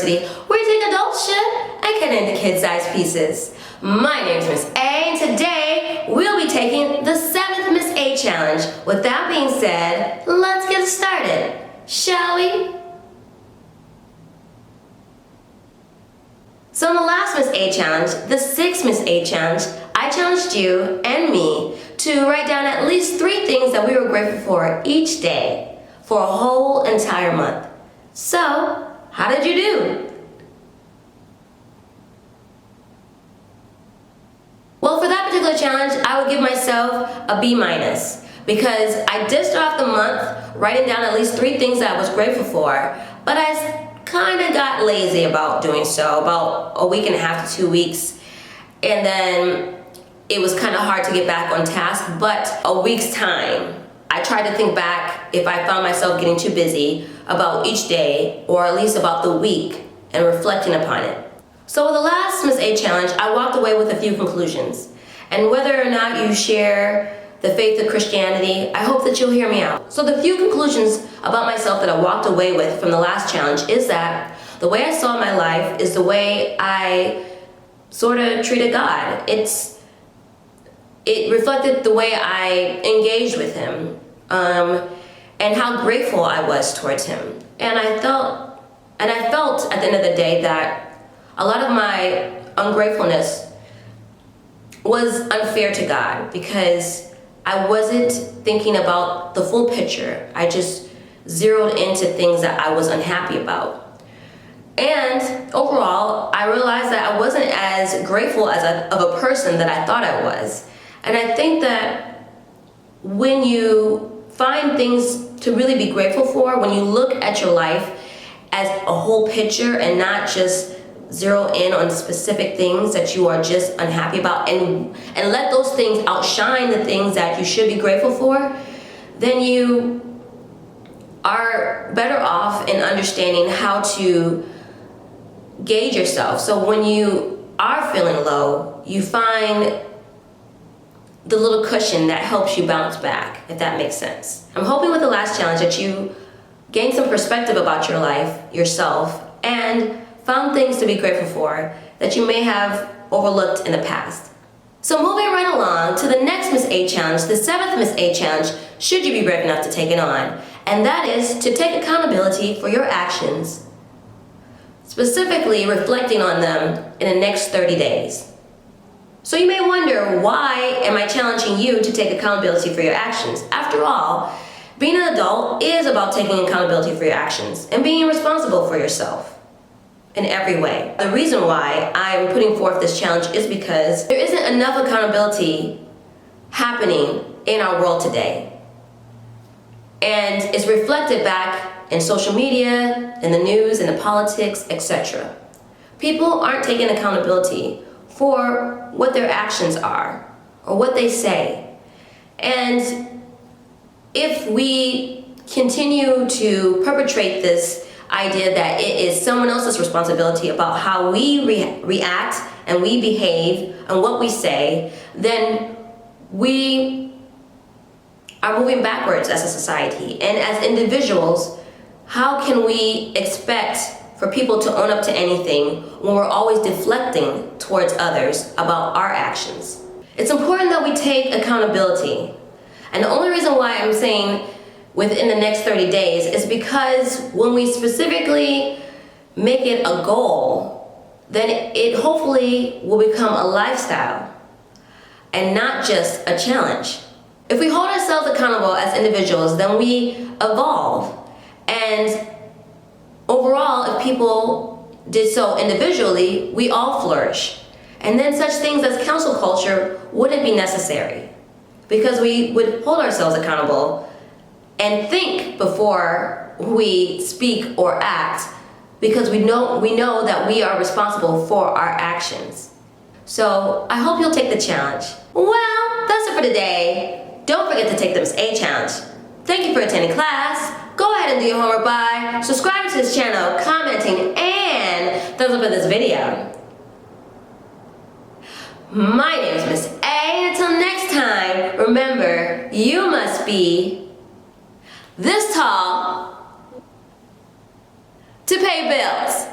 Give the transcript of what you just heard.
University, where you take adultship and get into kid-sized pieces. My name is Miss A, and today we'll be taking the 7th Miss A challenge. With that being said, let's get started, shall we? So in the last Miss A challenge, the 6th Miss A challenge, I challenged you and me to write down at least 3 things that we were grateful for each day for a whole entire month. So, how did you do? Well, for that particular challenge, I would give myself a B- because I did start off the month writing down at least 3 things that I was grateful for, but I kind of got lazy about doing so, about a week and a half to 2 weeks, and then it was kind of hard to get back on task. But a week's time, I tried to think back if I found myself getting too busy about each day, or at least about the week, and reflecting upon it. So with the last Miss A challenge, I walked away with a few conclusions. And whether or not you share the faith of Christianity, I hope that you'll hear me out. So the few conclusions about myself that I walked away with from the last challenge is that the way I saw my life is the way I sort of treated God. It reflected the way I engaged with Him, and how grateful I was towards Him. And I felt at the end of the day that a lot of my ungratefulness was unfair to God, because I wasn't thinking about the full picture. I just zeroed into things that I was unhappy about. And overall, I realized that I wasn't as grateful of a person that I thought I was. And I think that when you find things to really be grateful for, when you look at your life as a whole picture and not just zero in on specific things that you are just unhappy about, and let those things outshine the things that you should be grateful for, then you are better off in understanding how to gauge yourself. So when you are feeling low, you find the little cushion that helps you bounce back, if that makes sense. I'm hoping with the last challenge that you gain some perspective about your life, yourself, and found things to be grateful for that you may have overlooked in the past. So moving right along to the next Miss A challenge, the 7th Miss A challenge, should you be brave enough to take it on, and that is to take accountability for your actions, specifically reflecting on them in the next 30 days. So you may wonder, why am I challenging you to take accountability for your actions? After all, being an adult is about taking accountability for your actions and being responsible for yourself in every way. The reason why I'm putting forth this challenge is because there isn't enough accountability happening in our world today. And it's reflected back in social media, in the news, in the politics, etc. People aren't taking accountability for what their actions are or what they say. And if we continue to perpetrate this idea that it is someone else's responsibility about how we react and we behave and what we say, then we are moving backwards as a society. And as individuals, how can we expect for people to own up to anything when we're always deflecting towards others about our actions? It's important that we take accountability. And the only reason why I'm saying within the next 30 days is because when we specifically make it a goal, then it hopefully will become a lifestyle and not just a challenge. If we hold ourselves accountable as individuals, then we evolve. And overall, if people did so individually, we all flourish. And then such things as council culture wouldn't be necessary, because we would hold ourselves accountable and think before we speak or act, because we know that we are responsible for our actions. So I hope you'll take the challenge. Well, that's it for today. Don't forget to take the Miss A challenge. Thank you for attending class. Go ahead and do your homework by subscribing to this channel, commenting, and thumbs up in this video. My name is Miss A. Until next time, remember, you must be this tall to pay bills.